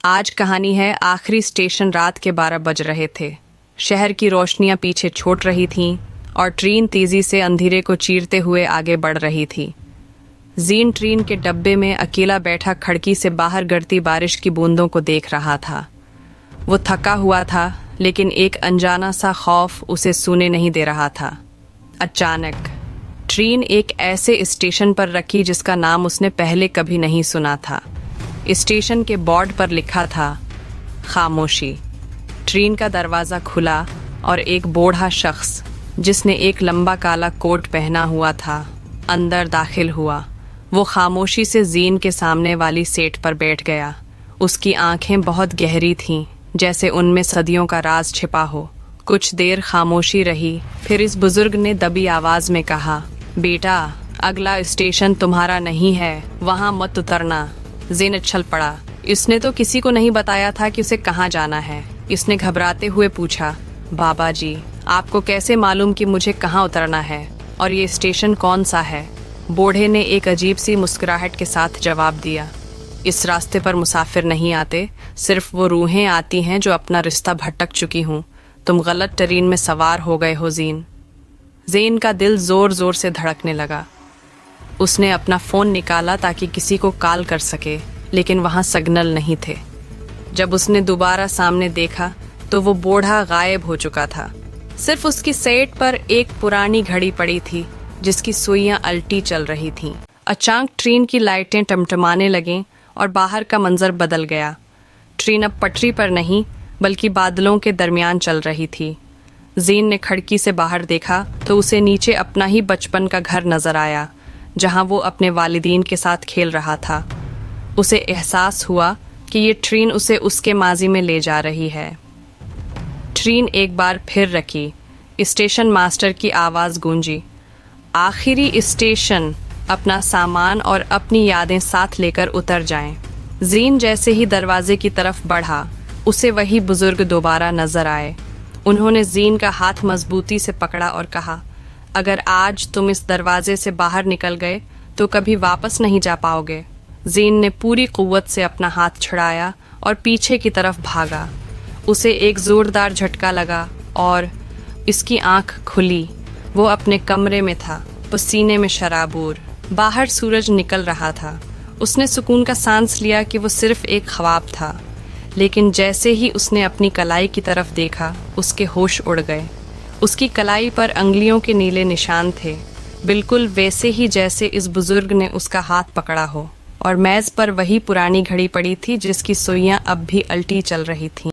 आज कहानी है आखिरी स्टेशन। रात के 12 बज रहे थे। शहर की रोशनियां पीछे छूट रही थीं और ट्रेन तेजी से अंधेरे को चीरते हुए आगे बढ़ रही थी। जीन ट्रेन के डब्बे में अकेला बैठा खिड़की से बाहर गिरती बारिश की बूंदों को देख रहा था। वो थका हुआ था, लेकिन एक अनजाना सा खौफ उसे सोने नहीं दे रहा था। अचानक ट्रेन एक ऐसे स्टेशन पर रखी जिसका नाम उसने पहले कभी नहीं सुना था। स्टेशन के बोर्ड पर लिखा था खामोशी। ट्रेन का दरवाज़ा खुला और एक बूढ़ा शख्स जिसने एक लंबा काला कोट पहना हुआ था अंदर दाखिल हुआ। वो खामोशी से जीन के सामने वाली सीट पर बैठ गया। उसकी आंखें बहुत गहरी थीं, जैसे उनमें सदियों का राज छिपा हो। कुछ देर खामोशी रही, फिर इस बुजुर्ग ने दबी आवाज में कहा, बेटा, अगला स्टेशन तुम्हारा नहीं है, वहां मत उतरना। जीन उछल पड़ा। इसने तो किसी को नहीं बताया था कि उसे कहाँ जाना है। इसने घबराते हुए पूछा, बाबा जी, आपको कैसे मालूम कि मुझे कहाँ उतरना है और ये स्टेशन कौन सा है? बूढ़े ने एक अजीब सी मुस्कुराहट के साथ जवाब दिया, इस रास्ते पर मुसाफिर नहीं आते, सिर्फ वो रूहें आती हैं जो अपना रिश्ता भटक चुकी हूँ। तुम गलत ट्रेन में सवार हो गए हो जीन। जीन का दिल जोर जोर से धड़कने लगा। उसने अपना फ़ोन निकाला ताकि किसी को कॉल कर सके, लेकिन वहाँ सिग्नल नहीं थे। जब उसने दोबारा सामने देखा तो वो बूढ़ा गायब हो चुका था। सिर्फ उसकी सीट पर एक पुरानी घड़ी पड़ी थी जिसकी सुइयां उल्टी चल रही थीं। अचानक ट्रेन की लाइटें टमटमाने लगीं और बाहर का मंजर बदल गया। ट्रेन अब पटरी पर नहीं बल्कि बादलों के दरमियान चल रही थी। जीन ने खिड़की से बाहर देखा तो उसे नीचे अपना ही बचपन का घर नजर आया, जहां वो अपने वालिदीन के साथ खेल रहा था। उसे एहसास हुआ कि ये ट्रेन उसे उसके माजी में ले जा रही है। ट्रेन एक बार फिर रखी। स्टेशन मास्टर की आवाज़ गूंजी, आखिरी स्टेशन, अपना सामान और अपनी यादें साथ लेकर उतर जाएं। जीन जैसे ही दरवाजे की तरफ बढ़ा, उसे वही बुजुर्ग दोबारा नजर आए। उन्होंने जीन का हाथ मजबूती से पकड़ा और कहा, अगर आज तुम इस दरवाजे से बाहर निकल गए तो कभी वापस नहीं जा पाओगे। जीन ने पूरी कुव्वत से अपना हाथ छुड़ाया और पीछे की तरफ भागा। उसे एक जोरदार झटका लगा और इसकी आंख खुली। वो अपने कमरे में था, पसीने में शराबूर। बाहर सूरज निकल रहा था। उसने सुकून का सांस लिया कि वो सिर्फ एक ख्वाब था, लेकिन जैसे ही उसने अपनी कलाई की तरफ देखा, उसके होश उड़ गए। उसकी कलाई पर अंगुलियों के नीले निशान थे, बिल्कुल वैसे ही जैसे इस बुजुर्ग ने उसका हाथ पकड़ा हो। और मेज पर वही पुरानी घड़ी पड़ी थी जिसकी सुइयां अब भी उल्टी चल रही थीं।